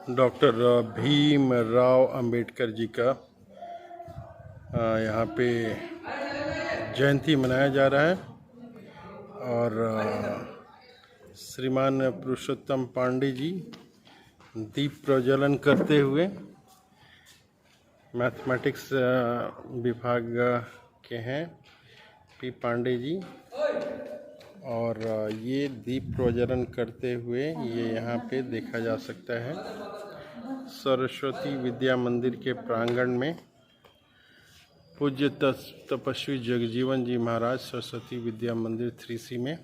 Doctor Bhimrao Ambedkar ji का यहाँ पे जयंती मनाया जा रहा है और श्रीमान पुरुषोत्तम पांडे जी दीप प्रज्वलन करते हुए मैथमेटिक्स विभाग के हैं पी पांडे जी, और ये दीप प्रज्वलन करते हुए ये यहाँ पे देखा जा सकता है सरस्वती विद्या मंदिर के प्रांगण में। पूज्य तपस्वी जगजीवन जी महाराज सरस्वती विद्या मंदिर 3C में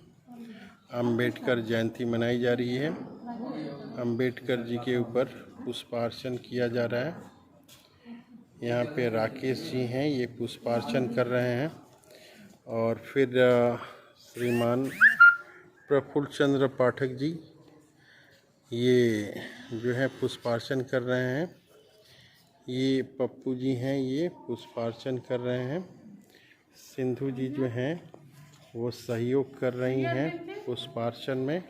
अंबेडकर जयंती मनाई जा रही है। अंबेडकर जी के ऊपर पुष्पार्चन किया जा रहा है। यहाँ पे राकेश जी हैं, ये पुष्पार्चन कर रहे हैं और फिर श्रीमान प्रफुल्ल चंद्र पाठक जी ये जो है पुष्पार्चन कर रहे हैं। ये पप्पू जी हैं, ये पुष्पार्चन कर रहे हैं। सिंधु जी जो हैं वो सहयोग कर रही हैं पुष्पार्चन में।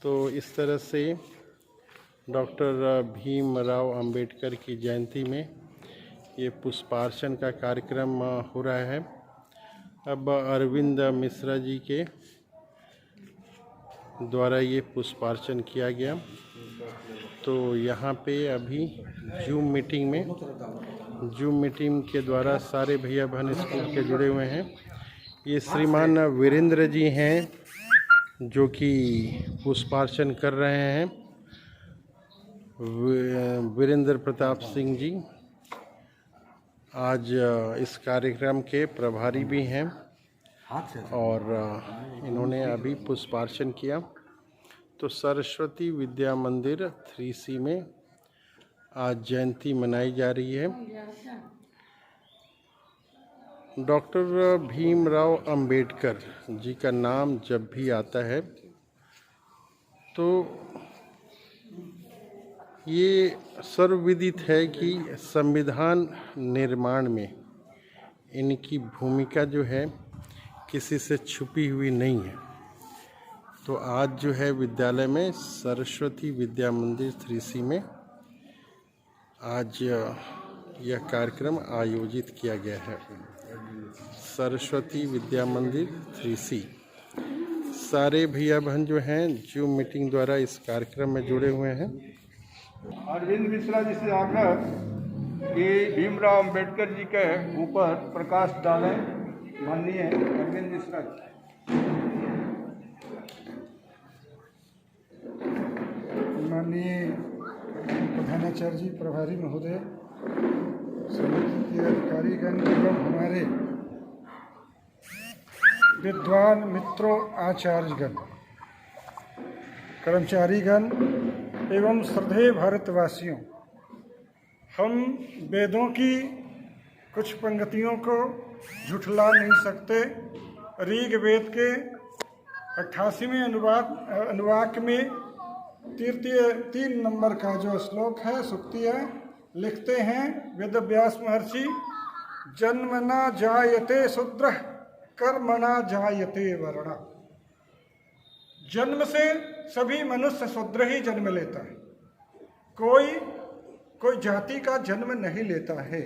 तो इस तरह से डॉक्टर भीमराव अंबेडकर की जयंती में ये पुष्पार्चन का कार्यक्रम हो रहा है। अब अरविंद मिश्रा जी के द्वारा ये पुष्पार्चन किया गया। तो यहाँ पे अभी जूम मीटिंग के द्वारा सारे भैया बहन स्कूल के जुड़े हुए हैं। ये श्रीमान वीरेंद्र जी हैं जो कि पुष्पार्चन कर रहे हैं। वीरेंद्र प्रताप सिंह जी आज इस कार्यक्रम के प्रभारी भी हैं और इन्होंने अभी पुष्पार्चन किया। तो सरस्वती विद्या मंदिर 3C में आज जयंती मनाई जा रही है। डॉक्टर भीमराव अंबेडकर जी का नाम जब भी आता है तो ये सर्वविदित है कि संविधान निर्माण में इनकी भूमिका जो है किसी से छुपी हुई नहीं है। तो आज जो है विद्यालय में सरस्वती विद्या मंदिर 3C में आज यह कार्यक्रम आयोजित किया गया है। सरस्वती विद्या मंदिर 3C सारे भैया बहन जो हैं जूम मीटिंग द्वारा इस कार्यक्रम में जुड़े हुए हैं। अरविंद मिश्रा जी से आग्रह कि भीमराव अंबेडकर जी के ऊपर प्रकाश डालें। माननीय अरविंद मिश्रा जी। माननीय प्रधानाचार्य जी, प्रभारी महोदय, समिति के अधिकारीगण एवं हमारे विद्वान मित्रों, आचार्यगण, कर्मचारीगण एवं श्रद्धेय भारतवासियों, हम वेदों की कुछ पंक्तियों को झुठला नहीं सकते। ऋग्वेद के 88वें अनुवाक में 3 नंबर का जो श्लोक है, सूक्ति है, लिखते हैं वेदव्यास महर्षि, जन्मना जायते शूद्रः कर्मणा जायते वर्णः। जन्म से सभी मनुष्य शूद्र ही जन्म लेता है। कोई जाति का जन्म नहीं लेता है।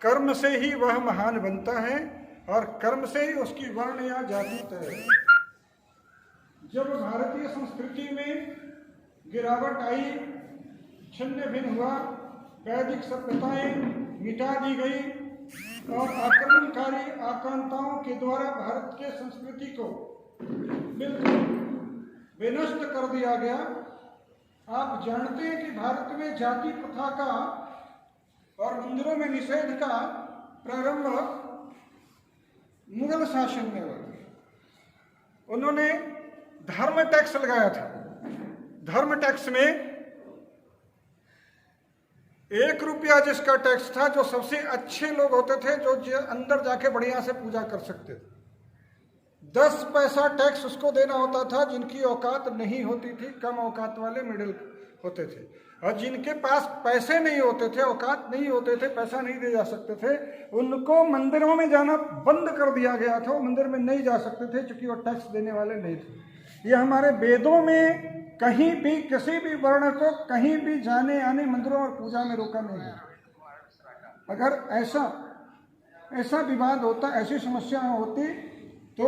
कर्म से ही वह महान बनता है और कर्म से ही उसकी वर्ण या जाति तय है। जब भारतीय संस्कृति में गिरावट आई, छिन्न भिन्न हुआ, वैदिक सभ्यताएं मिटा दी गई और आक्रमणकारी आक्रांताओं के द्वारा भारत के संस्कृति को बिल्कुल विनष्ट कर दिया गया। आप जानते हैं कि भारत में जाति प्रथा का और मंदिरों में निषेध का प्रारंभ मुगल शासन में हुआ। उन्होंने धर्म टैक्स लगाया था। धर्म टैक्स में 1 रुपया जिसका टैक्स था, जो सबसे अच्छे लोग होते थे, जो अंदर जाके बढ़िया से पूजा कर सकते थे, 10 पैसा टैक्स उसको देना होता था जिनकी औकात नहीं होती थी। कम औकात वाले मिडिल होते थे, और जिनके पास पैसे नहीं होते थे, औकात नहीं होते थे, पैसा नहीं दे जा सकते थे, उनको मंदिरों में जाना बंद कर दिया गया था। वो मंदिर में नहीं जा सकते थे क्योंकि वो टैक्स देने वाले नहीं थे। ये हमारे वेदों में कहीं भी किसी भी वर्ण को कहीं भी जाने आने, मंदिरों और पूजा में रोका नहीं है। अगर ऐसा विवाद होता, ऐसी समस्या होती तो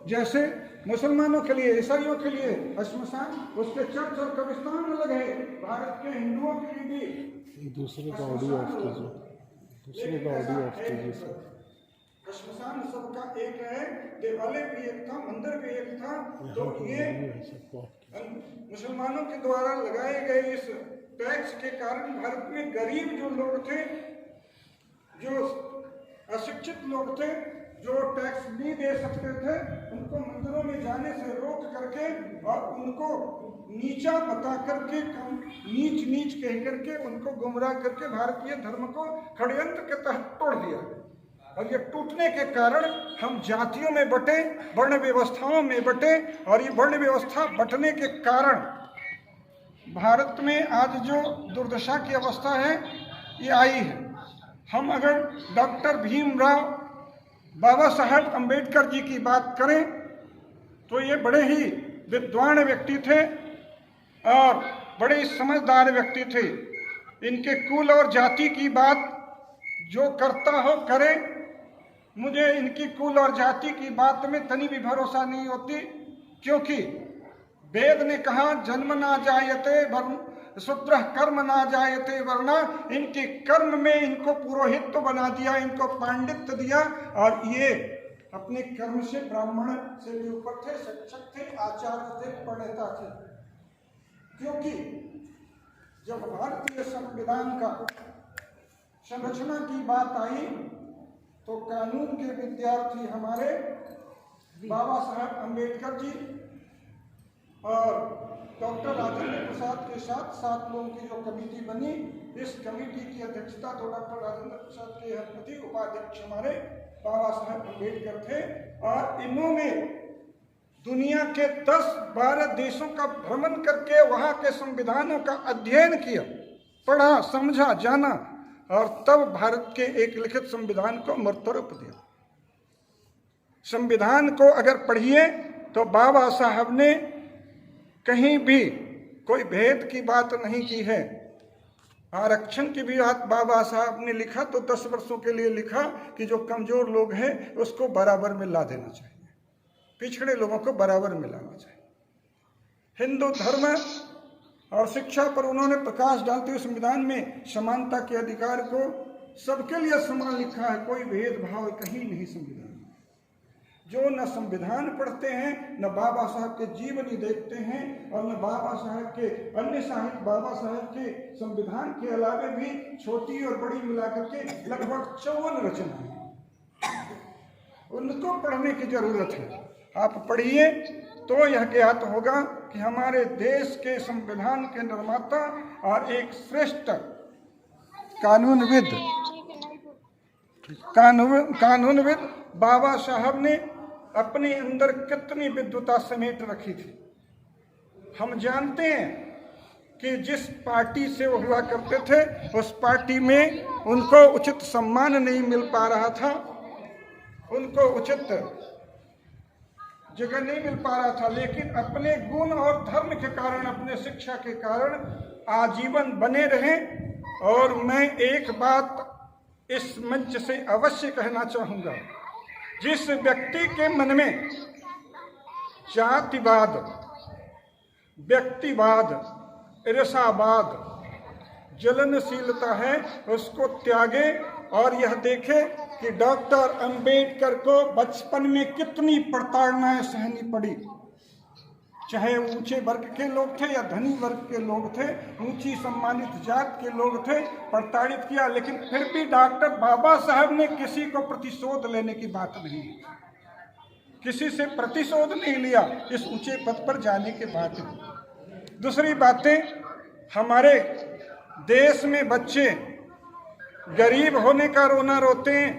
जैसे मुसलमानों के लिए, ईसाइयों के लिए श्मशान, उसके चर्च और कब्रिस्तान अलग है, भारत के हिंदुओं के लिए भी दूसरे का ऑडियो ऑफ कीजिए सर। श्मशान सबका एक है, देवालय भी एक था, मंदिर भी एक था। तो ये मुसलमानों के द्वारा लगाए गए इस टैक्स के कारण भारत में गरीब जो लोग थे, जो अशिक्षित लोग थे, जो टैक्स नहीं दे सकते थे, उनको मंदिरों में जाने से रोक करके और उनको नीचा बता करके, नीच कह करके उनको गुमराह करके भारतीय धर्म को षड्यंत्र के तहत तोड़ दिया। और ये टूटने के कारण हम जातियों में बटे, वर्ण व्यवस्थाओं में बटे, और ये वर्ण व्यवस्था बंटने के कारण भारत में आज जो दुर्दशा की अवस्था है ये आई है। हम अगर डॉक्टर भीमराव बाबा साहब अम्बेडकर जी की बात करें तो ये बड़े ही विद्वान व्यक्ति थे और बड़े ही समझदार व्यक्ति थे। इनके कुल और जाति की बात जो करता हो करे, मुझे इनकी कुल और जाति की बात में तनी भी भरोसा नहीं होती, क्योंकि वेद ने कहा जन्म ना जायते वर्ण शूद्र कर्म ना जायते वरना, इनके कर्म में इनको पुरोहित बना दिया, इनको पांडित्य दिया, और ये अपने कर्म से ब्राह्मण से भी ऊपर थे, शिक्षक थे, आचार्य थे, प्रणेता थे। क्योंकि जब भारतीय संविधान का संरचना की बात आई तो कानून के विद्यार्थी हमारे बाबा साहब अम्बेडकर जी और डॉक्टर राजेंद्र प्रसाद के साथ 7 लोगों की जो कमेटी बनी, इस कमेटी की अध्यक्षता तो डॉक्टर राजेंद्र प्रसाद के हस्ती, उपाध्यक्ष हमारे बाबा साहब अम्बेडकर थे। और इन्होंने दुनिया के 10-12 देशों का भ्रमण करके वहाँ के संविधानों का अध्ययन किया, पढ़ा, समझा, जाना, और तब भारत के एक लिखित संविधान को अमृत रूप दिया। संविधान को अगर पढ़िए तो बाबा साहब ने कहीं भी कोई भेद की बात नहीं की है। आरक्षण की भी बात बाबा साहब ने लिखा तो 10 वर्षों के लिए लिखा कि जो कमजोर लोग हैं उसको बराबर में ला देना चाहिए, पिछड़े लोगों को बराबर में लाना चाहिए। हिंदू धर्म और शिक्षा पर उन्होंने प्रकाश डालते हुए संविधान में समानता के अधिकार को सबके लिए समान लिखा है, कोई भेदभाव कहीं नहीं संविधान। जो न संविधान पढ़ते हैं, न बाबा साहब के जीवनी देखते हैं, और न बाबा साहब के अन्य साहित्य, बाबा साहब के संविधान के अलावे भी छोटी और बड़ी मिलाकर के लगभग 54 रचनाएं, उनको पढ़ने की जरूरत है। आप पढ़िए तो यह ज्ञात होगा कि हमारे देश के संविधान के निर्माता और एक श्रेष्ठ कानूनविद बाबा साहब ने अपने अंदर कितनी विद्वता समेट रखी थी। हम जानते हैं कि जिस पार्टी से वो हुआ करते थे उस पार्टी में उनको उचित सम्मान नहीं मिल पा रहा था, उनको उचित जगह नहीं मिल पा रहा था, लेकिन अपने गुण और धर्म के कारण, अपने शिक्षा के कारण आजीवन बने रहे। और मैं एक बात इस मंच से अवश्य कहना चाहूँगा, जिस व्यक्ति के मन में जातिवाद, व्यक्तिवाद, ईर्ष्यावाद, जलनशीलता है, उसको त्यागे और यह देखे कि डॉक्टर अंबेडकर को बचपन में कितनी प्रताड़नाएं सहनी पड़ी। चाहे ऊंचे वर्ग के लोग थे या धनी वर्ग के लोग थे, ऊंची सम्मानित जात के लोग थे, प्रताड़ित किया, लेकिन फिर भी डॉक्टर बाबा साहब ने किसी को प्रतिशोध लेने की बात नहीं, किसी से प्रतिशोध नहीं लिया इस ऊंचे पद पर जाने के बाद। दूसरी बातें, हमारे देश में बच्चे गरीब होने का रोना रोते हैं,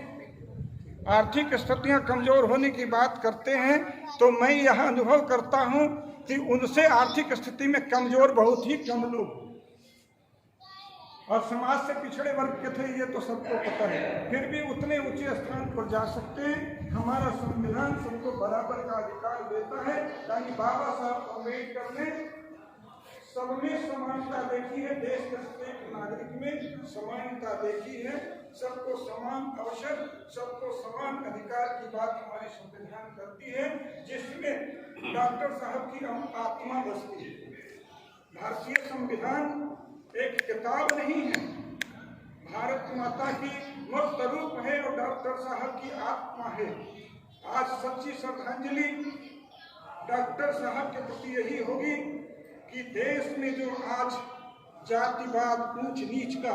आर्थिक स्थितियां कमजोर होने की बात करते हैं, तो मैं यह अनुभव करता हूं कि उनसे आर्थिक स्थिति में कमजोर बहुत ही कम लोग और समाज से पिछड़े वर्ग के थे, ये तो सबको पता है, फिर भी उतने ऊंचे स्थान पर जा सकते हैं। हमारा संविधान सबको बराबर का अधिकार देता है, यानी बाबा साहब अम्बेडकर ने सब में समानता देखी है, देश के प्रत्येक नागरिक में समानता देखी है, सबको समान अवसर, सबको समान अधिकार की बात हमारी संविधान करती है, जिसमें डॉक्टर साहब की आत्मा बसती है। भारतीय संविधान एक किताब नहीं है, भारत माता की मूर्त रूप है और डॉक्टर साहब की आत्मा है। आज सच्ची श्रद्धांजलि डॉक्टर साहब के प्रति यही होगी कि देश में जो आज जातिवाद, ऊंच नीच का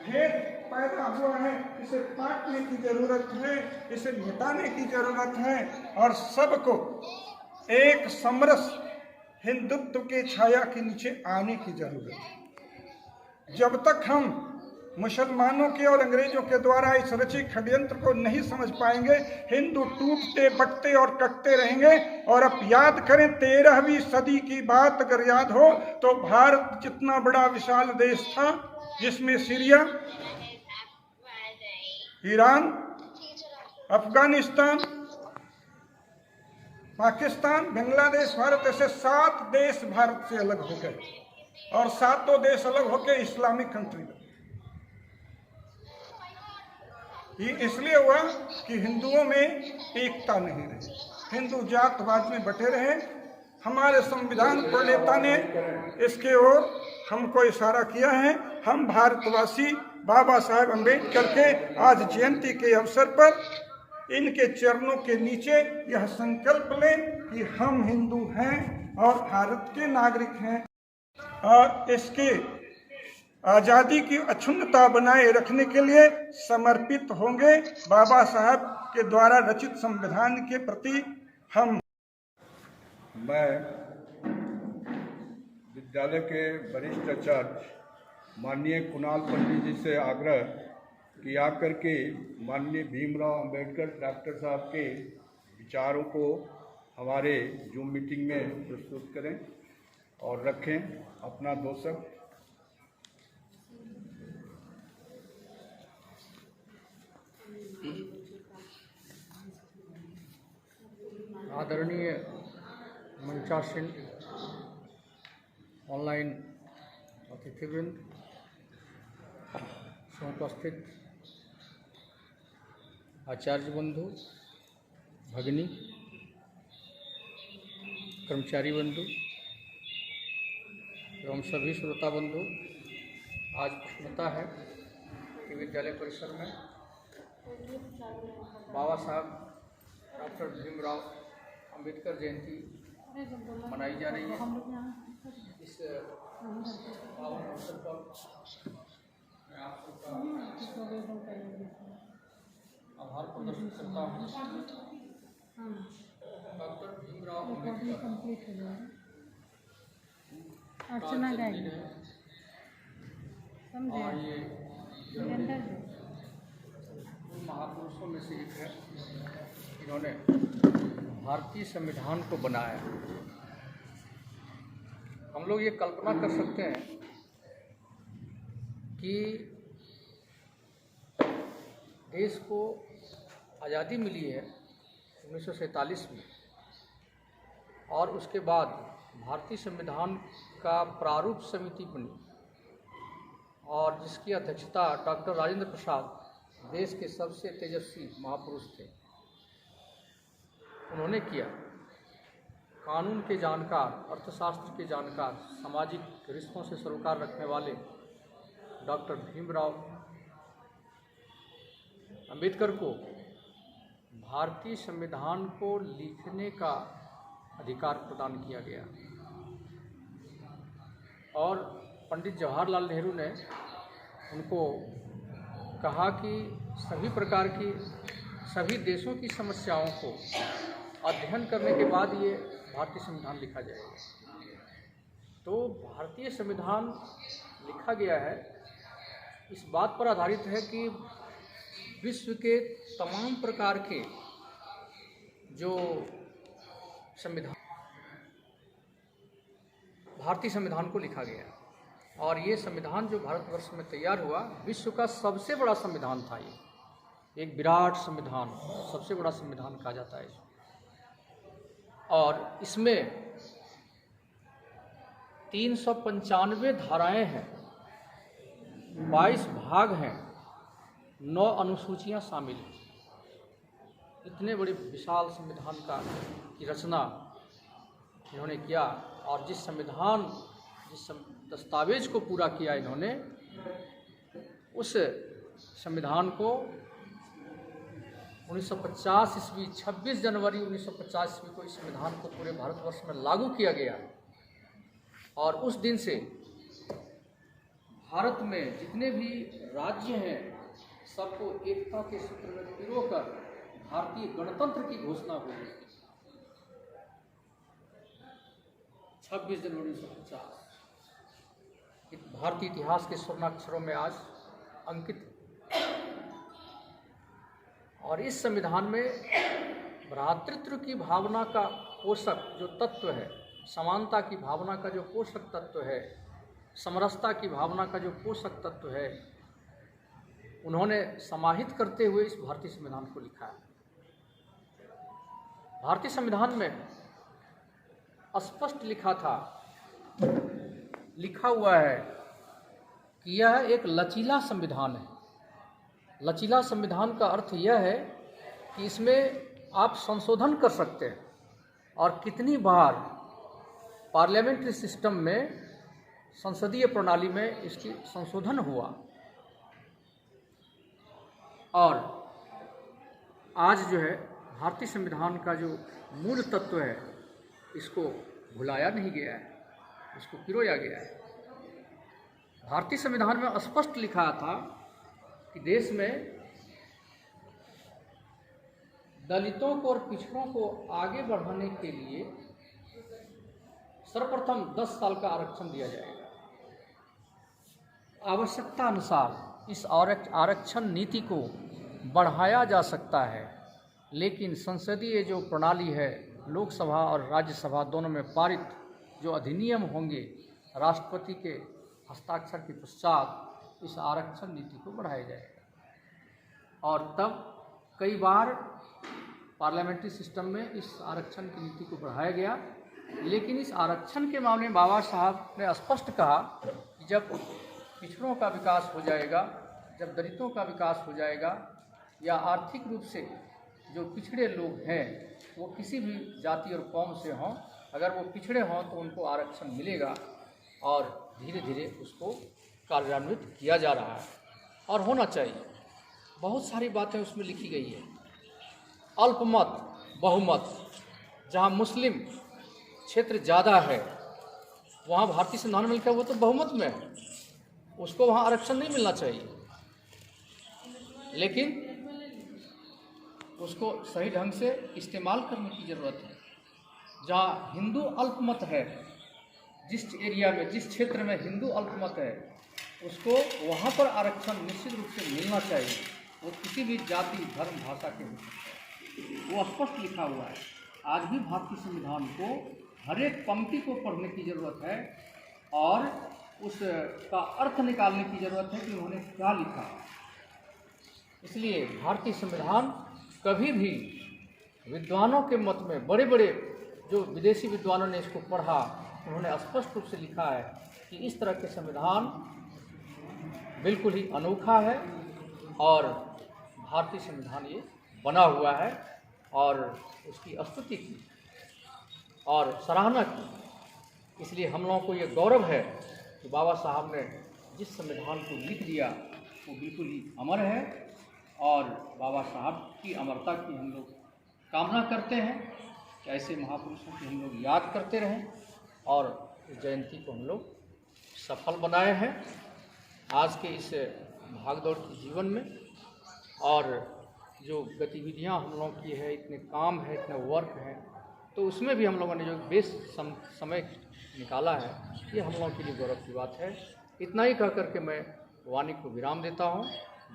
भेद पैदा हुआ है, इसे काटने की जरूरत है, इसे मिटाने की जरूरत है और सबको एक समरस हिंदुत्व के छाया के नीचे आने की जरूरत है। जब तक हम मुसलमानों के और अंग्रेजों के द्वारा इस रचित षड्यंत्र को नहीं समझ पाएंगे, हिंदू टूटते बटते और कटते रहेंगे। और अब याद करें 13वीं सदी की बात अगर याद हो तो भारत जितना बड़ा विशाल देश था, जिसमें सीरिया, ईरान, अफगानिस्तान, पाकिस्तान, बांग्लादेश, भारत, ऐसे 7 देश भारत से अलग हो गए और 7 देश अलग होकर इस्लामिक कंट्री बने। ये इसलिए हुआ कि हिंदुओं में एकता नहीं रही, हिंदू जातवाद में बटे रहे। हमारे संविधान प्रणेता ने इसके ओर हमको इशारा किया है। हम भारतवासी बाबा साहेब अम्बेडकर के आज जयंती के अवसर पर इनके चरणों के नीचे यह संकल्प लें कि हम हिंदू हैं और भारत के नागरिक हैं और इसके आज़ादी की अक्षुण्णता बनाए रखने के लिए समर्पित होंगे। बाबा साहब के द्वारा रचित संविधान के प्रति हम। मैं विद्यालय के वरिष्ठ आचार्य माननीय कुणाल पंडित जी से आग्रह किया करके माननीय भीमराव अंबेडकर डॉक्टर साहब के विचारों को हमारे जूम मीटिंग में प्रस्तुत करें और रखें। अपना 2 शब्द। आदरणीय मंचासीन ऑनलाइन अतिथिवृंद, समुपस्थित आचार्य बंधु, भगिनी, कर्मचारी बंधु एवं सभी श्रोता बंधु, आज प्रसन्नता है कि विद्यालय परिसर में बाबा साहब डॉक्टर भीमराव अंबेडकर जयंती मनाई जा रही है। इस पावन अवसर पर मैं आप सबका आभार प्रदर्शित करता हूँ। डॉक्टर भीमराव अम्बेडकर और ये महापुरुषों में से एक है। इन्होंने भारतीय संविधान को बनाया। हम लोग ये कल्पना कर सकते हैं कि देश को आज़ादी मिली है 1947 में और उसके बाद भारतीय संविधान का प्रारूप समिति बनी और जिसकी अध्यक्षता डॉक्टर राजेंद्र प्रसाद, देश के सबसे तेजस्वी महापुरुष थे, उन्होंने किया। कानून के जानकार, अर्थशास्त्र के जानकार, सामाजिक रिश्तों से सरोकार रखने वाले डॉक्टर भीमराव अंबेडकर को भारतीय संविधान को लिखने का अधिकार प्रदान किया गया और पंडित जवाहरलाल नेहरू ने उनको कहा कि सभी प्रकार की सभी देशों की समस्याओं को अध्ययन करने के बाद ये भारतीय संविधान लिखा जाएगा। तो भारतीय संविधान लिखा गया है इस बात पर आधारित है कि विश्व के तमाम प्रकार के जो संविधान भारतीय संविधान को लिखा गया और ये संविधान जो भारतवर्ष में तैयार हुआ विश्व का सबसे बड़ा संविधान था। ये एक विराट संविधान, सबसे बड़ा संविधान कहा जाता है। और इसमें 395 धाराएं हैं, 22 भाग हैं, 9 अनुसूचियां शामिल हैं। इतने बड़े विशाल संविधान की रचना इन्होंने किया, और जिस दस्तावेज को पूरा किया इन्होंने, उस संविधान को 1950 ईस्वी 26 जनवरी 1950 ईस्वी को इस संविधान को पूरे भारतवर्ष में लागू किया गया। और उस दिन से भारत में जितने भी राज्य हैं सबको एकता के सूत्र में पिरोकर भारतीय गणतंत्र की घोषणा हुई। 26 जनवरी 1950 भारतीय इतिहास के स्वर्णाक्षरों में आज अंकित है। और इस संविधान में भ्रातृत्व की भावना का पोषक जो तत्व है, समानता की भावना का जो पोषक तत्व है, समरसता की भावना का जो पोषक तत्व है, उन्होंने समाहित करते हुए इस भारतीय संविधान को लिखा है। भारतीय संविधान में स्पष्ट लिखा हुआ है कि यह एक लचीला संविधान है। लचीला संविधान का अर्थ यह है कि इसमें आप संशोधन कर सकते हैं, और कितनी बार पार्लियामेंट्री सिस्टम में, संसदीय प्रणाली में इसकी संशोधन हुआ। और आज जो है भारतीय संविधान का जो मूल तत्व है, इसको भुलाया नहीं गया है, इसको पिरोया गया है। भारतीय संविधान में स्पष्ट लिखा था कि देश में दलितों को और पिछड़ों को आगे बढ़ाने के लिए सर्वप्रथम 10 साल का आरक्षण दिया जाएगा। आवश्यकता अनुसार इस आरक्षण नीति को बढ़ाया जा सकता है, लेकिन संसदीय जो प्रणाली है, लोकसभा और राज्यसभा दोनों में पारित जो अधिनियम होंगे, राष्ट्रपति के हस्ताक्षर के पश्चात इस आरक्षण नीति को बढ़ाया जाएगा। और तब कई बार पार्लियामेंट्री सिस्टम में इस आरक्षण की नीति को बढ़ाया गया, लेकिन इस आरक्षण के मामले में बाबा साहब ने स्पष्ट कहा कि जब पिछड़ों का विकास हो जाएगा, जब दलितों का विकास हो जाएगा, या आर्थिक रूप से जो पिछड़े लोग हैं वो किसी भी जाति और कौम से हों, अगर वो पिछड़े हों तो उनको आरक्षण मिलेगा, और धीरे धीरे उसको कार्यान्वित किया जा रहा है और होना चाहिए। बहुत सारी बातें उसमें लिखी गई है। अल्पमत, बहुमत, जहाँ मुस्लिम क्षेत्र ज़्यादा है वहाँ भारतीय संविधान में लिखा है वो तो बहुमत में है, उसको वहाँ आरक्षण नहीं मिलना चाहिए, लेकिन उसको सही ढंग से इस्तेमाल करने की ज़रूरत है। जहाँ हिंदू अल्पमत है, जिस एरिया में, जिस क्षेत्र में हिंदू अल्पमत है, उसको वहाँ पर आरक्षण निश्चित रूप से मिलना चाहिए। वो किसी भी जाति, धर्म, भाषा के हो सकते हैं, वो स्पष्ट लिखा हुआ है। आज भी भारतीय संविधान को हर एक पंक्ति को पढ़ने की ज़रूरत है और उसका अर्थ निकालने की ज़रूरत है कि उन्होंने क्या लिखा। इसलिए भारतीय संविधान कभी भी विद्वानों के मत में, बड़े बड़े जो विदेशी विद्वानों ने इसको पढ़ा, उन्होंने स्पष्ट रूप से लिखा है कि इस तरह के संविधान बिल्कुल ही अनोखा है, और भारतीय संविधान ये बना हुआ है, और उसकी स्तुति की और सराहना की। इसलिए हम लोगों को ये गौरव है कि बाबा साहब ने जिस संविधान को लिख दिया वो बिल्कुल ही अमर है, और बाबा साहब की अमरता की हम लोग कामना करते हैं कि ऐसे महापुरुषों की हम लोग याद करते रहें, और इस जयंती को हम लोग सफल बनाए हैं आज के इस भागदौड़ के जीवन में। और जो गतिविधियां हम लोगों की है, इतने काम है, इतने वर्क है, तो उसमें भी हम लोगों ने जो समय निकाला है, ये हम लोगों के लिए गौरव की बात है। इतना ही कह करके मैं वाणी को विराम देता हूँ।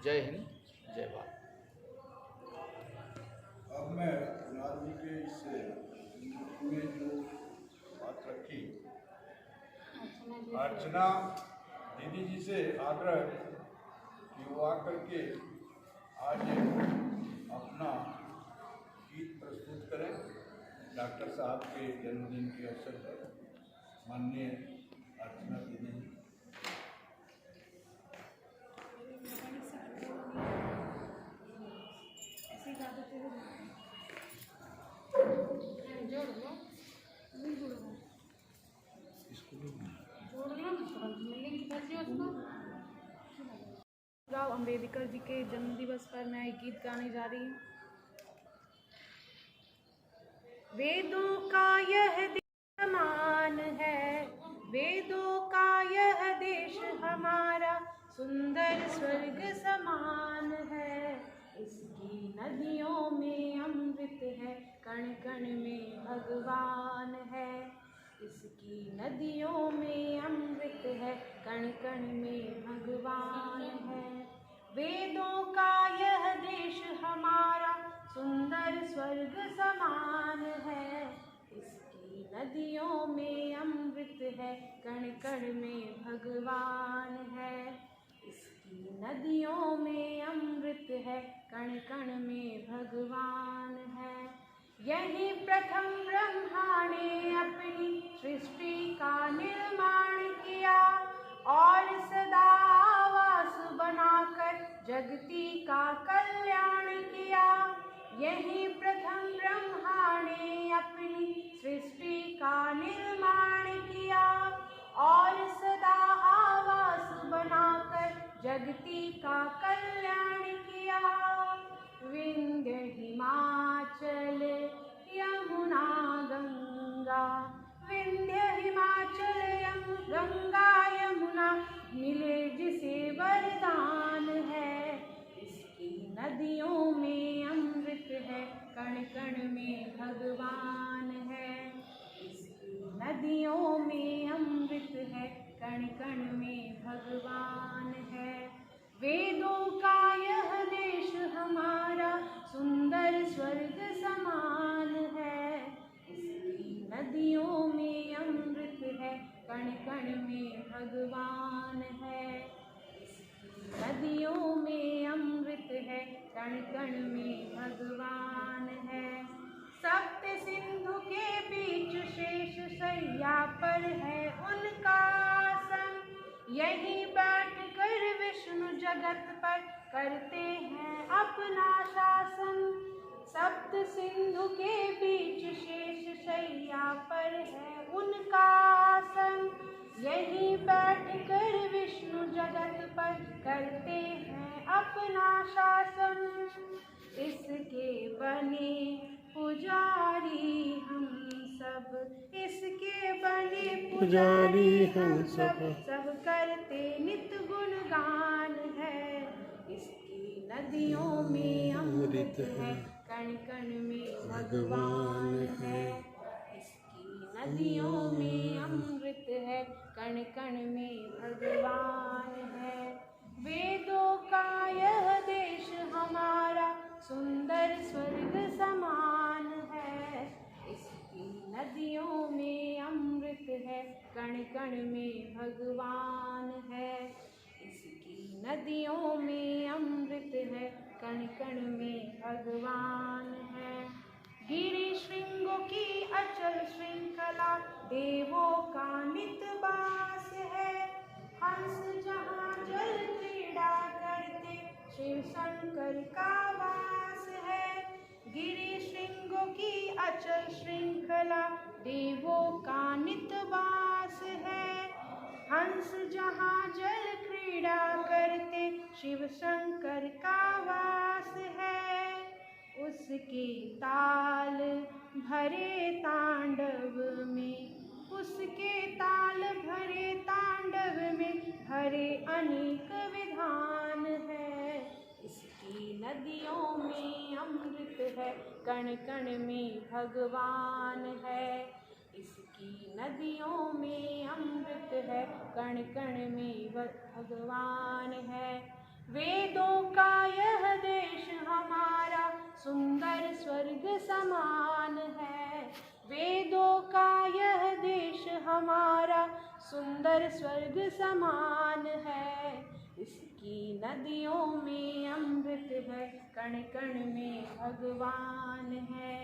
जय हिंद, जय भारत। अब मैं नाथ जी के इस में जो बात रखी, अर्चना दीदी जी से आग्रह कि वो आकर के आज अपना गीत प्रस्तुत करें डॉक्टर साहब के जन्मदिन के अवसर पर। माननीय राव अंबेडकर जी के जन्म दिवस पर मैं एक गीत गाने जा रही हूँ। वेदों का यह देश समान है, वेदों का यह देश हमारा सुंदर स्वर्ग समान है। इसकी नदियों में अमृत है, कण कण में भगवान है। इसकी नदियों में अमृत है, कण कण में भगवान है। वेदों का यह देश हमारा सुंदर स्वर्ग समान है। इसकी नदियों में अमृत है, कण कण में भगवान है। इसकी नदियों में अमृत है, कण कण में भगवान है। यही प्रथम ब्रह्मा ने अपनी सृष्टि का निर्माण किया और सदा आवास बनाकर जगती का कल्याण किया। यही प्रथम ब्रह्मा ने अपनी सृष्टि का निर्माण किया और सदा आवास बनाकर जगती का कल्याण किया। विंध्य हिमाचल यमुना गंगा, विंध्य हिमाचल गंगा यमुना मिले जिसे वरदान है। इसकी नदियों में अमृत है, कण कण में भगवान है। इसकी नदियों में अमृत है, कण कण में भगवान है। वेदों का यह देश हमारा सुंदर स्वर्ग समान है। इसकी नदियों में अमृत है, कण कण में भगवान है। इसकी नदियों में अमृत है, कण कण में भगवान है। सप्त सिंधु के बीच शेष शैया पर है उनका आसन। यहीं बैठकर विष्णु जगत पर करते हैं अपना शासन। सप्त सिंधु के बीच शेष शैया पर है उनका आसन। यहीं बैठकर विष्णु जगत पर करते हैं अपना शासन। इसके बने पुजारी हम सब, इसके बने पुजारी हम सब, सब करते नित गुणगान है। इसकी नदियों में अमृत है, कण कण में भगवान है। इसकी नदियों में अमृत है, कण कण में भगवान है। वेदों का यह देश हमारा सुंदर स्वर्ग समान है। इसकी नदियों में अमृत है, कण कण में भगवान है। इसकी नदियों में अमृत है, कण कण में भगवान है। गिरि शृंगों की अचल श्रृंखला देवों का नित वास है। हंस जहाँ जल क्रीड़ा करते शिव शंकर का वास है। गिरि शृंगों की अचल श्रृंखला देवों का नित वास है। हंस जहाँ जल क्रीड़ा करते शिव शंकर का वास है। उसके ताल भरे तांडव में, उसके ताल भरे तांडव में भरे अनेक विधान है। इसकी नदियों में अमृत है, कण कण में भगवान है। इसकी नदियों में अमृत है, कण कण में भगवान है। वेदों का यह देश हमारा सुंदर स्वर्ग समान है। वेदों का यह देश हमारा सुंदर स्वर्ग समान है। इसकी नदियों में अमृत है, कण कण में भगवान है।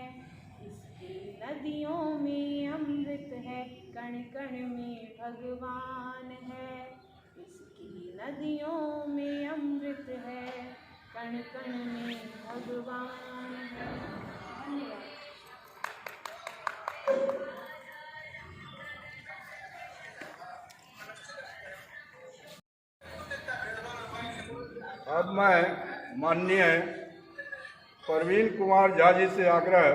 इसकी नदियों में अमृत है, कण कण में भगवान नदियों में अमृत है, कण कण में भगवान है। धन्यवाद। अब मैं माननीय प्रवीण कुमार झा जी से आग्रह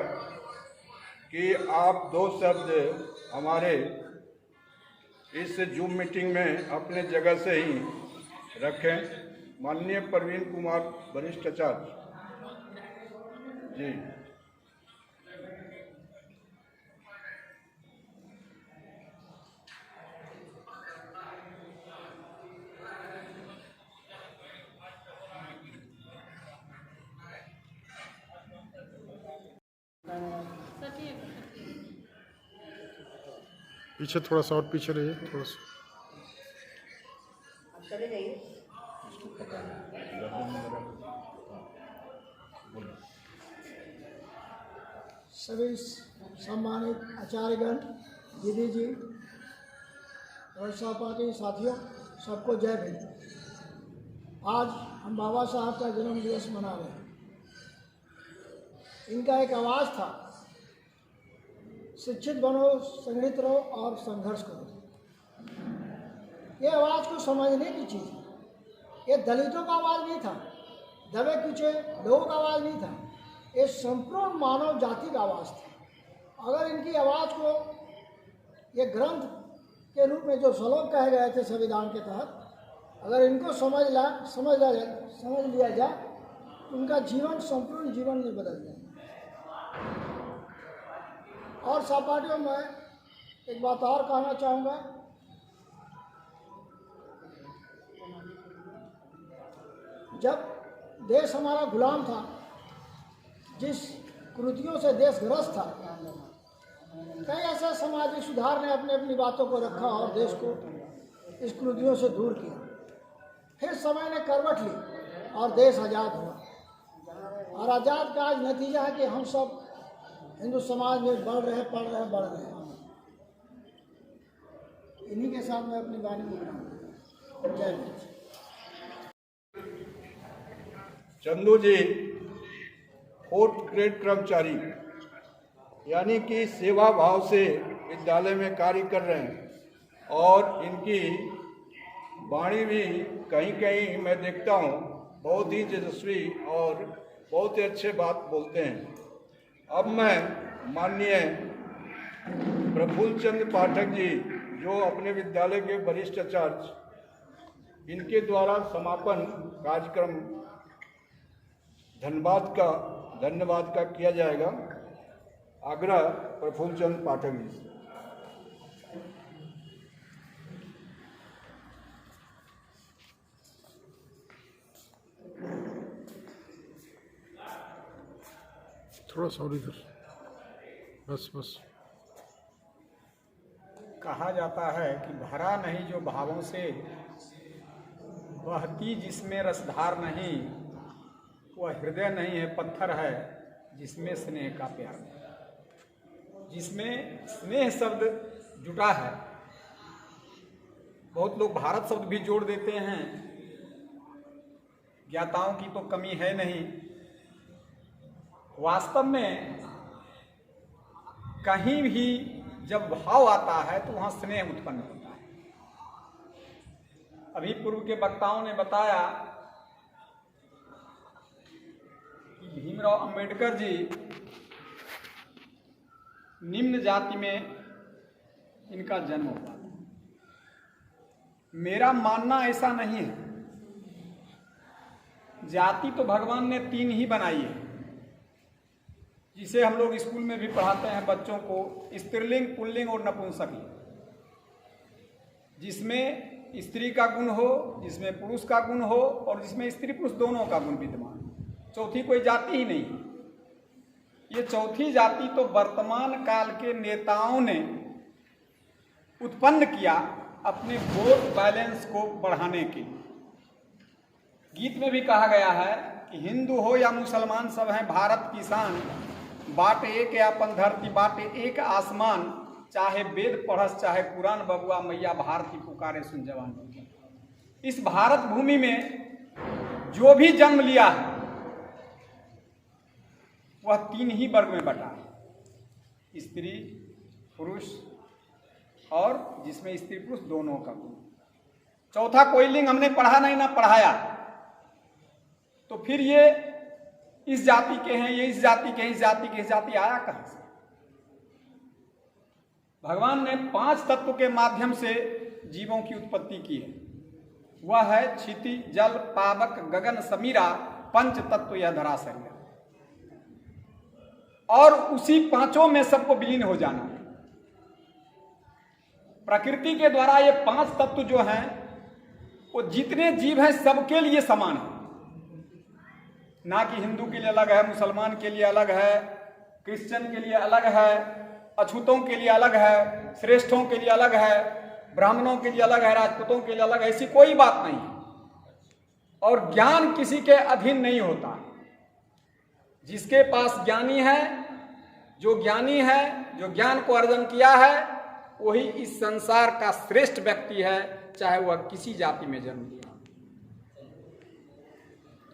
कि आप 2 शब्द हमारे इस जूम मीटिंग में अपने जगह से ही रखें। माननीय प्रवीण कुमार वरिष्ठ आचार्य जी। पीछे थोड़ा सा और पीछे रहिए, थोड़ा सा। चले जाइए। सभी सम्मानित आचार्यगण, दीदी जी और सहपाठी साथियों, सबको जय भीम। आज हम बाबा साहब का जन्म दिवस मना रहे हैं। इनका एक आवाज़ था, शिक्षित बनो, संगठित रहो और संघर्ष करो। ये आवाज़ को समझने की चीज़ है। ये दलितों का आवाज़ नहीं था, दबे कुचे लोगों का आवाज़ नहीं था, ये संपूर्ण मानव जाति का आवाज़ था। अगर इनकी आवाज़ को ये ग्रंथ के रूप में जो श्लोक कहे गए थे संविधान के तहत, अगर इनको समझ लिया जाए तो उनका जीवन संपूर्ण जीवन में बदल जाए। और सहपाठियों, मैं एक बात और कहना चाहूँगा। जब देश हमारा गुलाम था, जिस कुरीतियों से देश ग्रस्त था, कई ऐसे सामाजिक सुधार ने अपनी अपनी बातों को रखा और देश को इस कुरीतियों से दूर किया। फिर समय ने करवट ली और देश आज़ाद हुआ। और आज़ाद का आज नतीजा है कि हम सब हिंदू समाज में बढ़ रहे हैं। इन्हीं के साथ मैं अपनी वाणी को विराम। जय हिंद। चंदू जी 4th ग्रेड कर्मचारी, यानी कि सेवा भाव से विद्यालय में कार्य कर रहे हैं और इनकी वाणी भी कहीं कहीं मैं देखता हूँ बहुत ही तेजस्वी और बहुत ही अच्छे बात बोलते हैं। अब मैं माननीय प्रफुल्ल चंद्र पाठक जी, जो अपने विद्यालय के वरिष्ठ आचार्य, इनके द्वारा समापन कार्यक्रम धन्यवाद का किया जाएगा। आग्रह प्रफुल्ल चंद्र पाठक जी से। थोड़ा सा और इधर, बस। कहा जाता है कि भरा नहीं जो भावों से, बहती जिसमें रसधार नहीं, वह हृदय नहीं है, पत्थर है जिसमें स्नेह का प्यार नहीं। जिसमें स्नेह शब्द जुटा है। बहुत लोग भारत शब्द भी जोड़ देते हैं। ज्ञाताओं की तो कमी है नहीं। वास्तव में कहीं भी जब भाव आता है तो वहाँ स्नेह उत्पन्न होता है। अभी पूर्व के वक्ताओं ने बताया कि भीमराव अंबेडकर जी निम्न जाति में इनका जन्म हुआ था। मेरा मानना ऐसा नहीं है। जाति तो भगवान ने 3 ही बनाई है, जिसे हम लोग स्कूल में भी पढ़ाते हैं बच्चों को, स्त्रीलिंग, पुल्लिंग और नपुंसकलिंग। जिसमें स्त्री का गुण हो, जिसमें पुरुष का गुण हो और जिसमें स्त्री पुरुष दोनों का गुण विद्यमान हो। चौथी कोई जाति ही नहीं। ये चौथी जाति तो वर्तमान काल के नेताओं ने उत्पन्न किया अपने वोट बैलेंस को बढ़ाने के लिए। गीत में भी कहा गया है कि हिंदू हो या मुसलमान सब हैं भारत की शान, बाटे एक अपन धरती बाटे एक आसमान, चाहे वेद पढ़स चाहे कुरान बबुआ मैया भारती पुकारे सुन जवान। इस भारत भूमि में जो भी जन्म लिया है वह 3 ही वर्ग में बटा है, स्त्री पुरुष और जिसमें स्त्री पुरुष दोनों का गुण। चौथा कोई लिंग हमने पढ़ा नहीं ना पढ़ाया, तो फिर ये इस जाति के हैं, ये इस जाति के हैं, इस जाति के, इस जाति आया कहां से? भगवान ने 5 तत्व के माध्यम से जीवों की उत्पत्ति की है। वह है क्षिति, जल, पावक, गगन, समीरा, पंच तत्व यह धराशय है। और उसी 5 में सबको विलीन हो जाना है। प्रकृति के द्वारा ये 5 तत्व जो हैं वो जितने जीव हैं सबके लिए समान है, ना कि हिंदू के लिए अलग है, मुसलमान के लिए अलग है, क्रिश्चियन के लिए अलग है, अछूतों के लिए अलग है, श्रेष्ठों के लिए अलग है, ब्राह्मणों के लिए अलग है, राजपूतों के लिए अलग है, ऐसी कोई बात नहीं है। और ज्ञान किसी के अधीन नहीं होता। जिसके पास ज्ञानी है, जो ज्ञानी है, जो ज्ञान को अर्जन किया है, वही इस संसार का श्रेष्ठ व्यक्ति है, चाहे वह किसी जाति में जन्म लिया।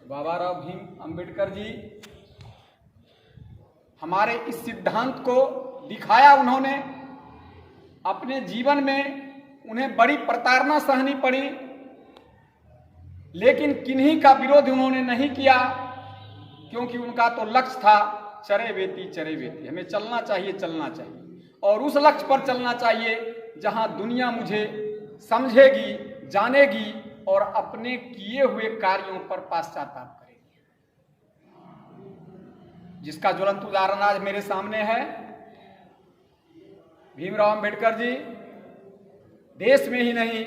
बाबा राव भीम अंबेडकर जी हमारे इस सिद्धांत को दिखाया। उन्होंने अपने जीवन में उन्हें बड़ी प्रताड़ना सहनी पड़ी, लेकिन किन्हीं का विरोध उन्होंने नहीं किया, क्योंकि उनका तो लक्ष्य था चरे वेती चरे वेती, हमें चलना चाहिए, चलना चाहिए और उस लक्ष्य पर चलना चाहिए जहां दुनिया मुझे समझेगी, जानेगी और अपने किए हुए कार्यों पर पश्चाताप करेगी। जिसका ज्वलंत उदाहरण आज मेरे सामने है। भीमराव अंबेडकर जी देश में ही नहीं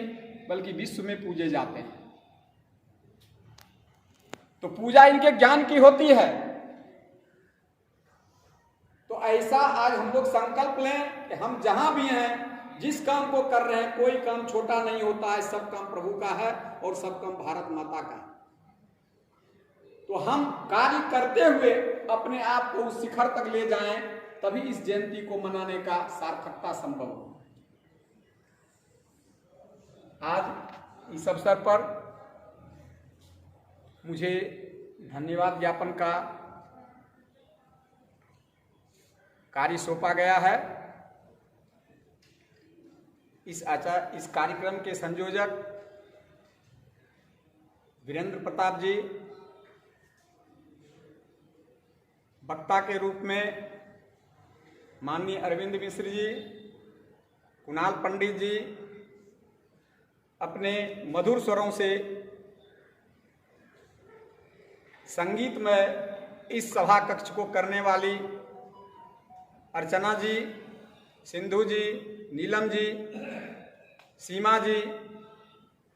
बल्कि विश्व में पूजे जाते हैं। तो पूजा इनके ज्ञान की होती है। तो ऐसा आज हम लोग संकल्प लें कि हम जहां भी हैं, जिस काम को कर रहे हैं, कोई काम छोटा नहीं होता है, सब काम प्रभु का है और सब काम भारत माता का है। तो हम कार्य करते हुए अपने आप को उस शिखर तक ले जाएं, तभी इस जयंती को मनाने का सार्थकता संभव हो। आज इस अवसर पर मुझे धन्यवाद ज्ञापन का कार्य सौंपा गया है। इस कार्यक्रम के संयोजक वीरेंद्र प्रताप जी, वक्ता के रूप में माननीय अरविंद मिश्र जी, कुणाल पंडित जी, अपने मधुर स्वरों से संगीत में इस सभा कक्ष को करने वाली अर्चना जी, सिंधु जी, नीलम जी, सीमा जी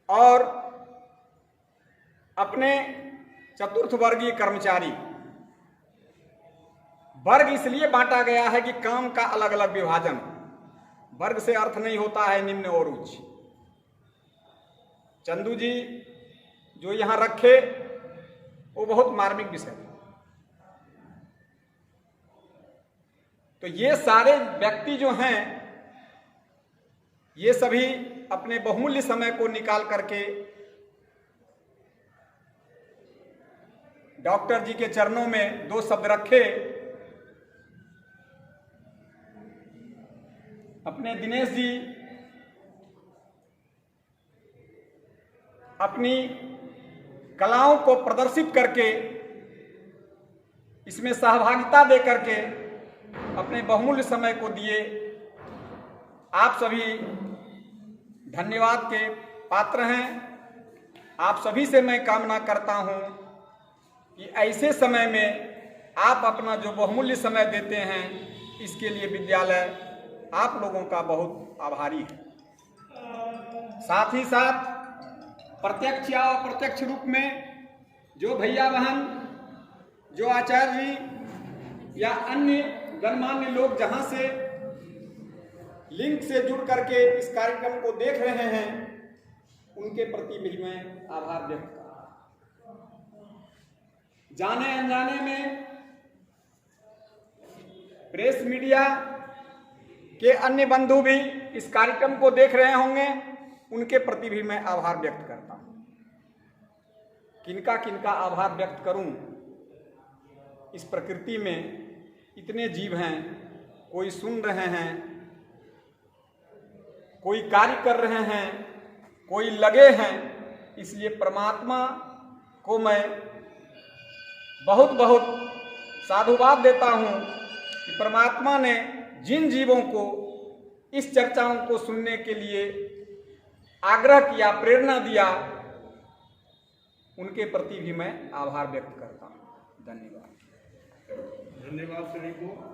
और अपने चतुर्थ वर्गीय कर्मचारी। वर्ग इसलिए बांटा गया है कि काम का अलग अलग विभाजन। वर्ग से अर्थ नहीं होता है निम्न और उच्च। चंदू जी जो यहां रखे वो बहुत मार्मिक विषय है। तो ये सारे व्यक्ति जो हैं, ये सभी अपने बहुमूल्य समय को निकाल करके डॉक्टर जी के चरणों में 2 शब्द रखे। अपने दिनेश जी अपनी कलाओं को प्रदर्शित करके, इसमें सहभागिता दे करके अपने बहुमूल्य समय को दिए। आप सभी धन्यवाद के पात्र हैं। आप सभी से मैं कामना करता हूं कि ऐसे समय में आप अपना जो बहुमूल्य समय देते हैं, इसके लिए विद्यालय आप लोगों का बहुत आभारी है। साथ ही साथ प्रत्यक्ष या अप्रत्यक्ष रूप में जो भैया बहन, जो आचार्य जी या अन्य गणमान्य लोग जहां से लिंक से जुड़ करके इस कार्यक्रम को देख रहे हैं, उनके प्रति भी मैं आभार व्यक्त करता हूं। जाने अनजाने में प्रेस मीडिया के अन्य बंधु भी इस कार्यक्रम को देख रहे होंगे, उनके प्रति भी मैं आभार व्यक्त करता हूं। किनका किनका आभार व्यक्त करूं। इस प्रकृति में इतने जीव हैं, कोई सुन रहे हैं, कोई कार्य कर रहे हैं, कोई लगे हैं। इसलिए परमात्मा को मैं बहुत बहुत साधुवाद देता हूं कि परमात्मा ने जिन जीवों को इस चर्चाओं को सुनने के लिए आग्रह किया, प्रेरणा दिया, उनके प्रति भी मैं आभार व्यक्त करता हूं। धन्यवाद। धन्यवाद सभी को।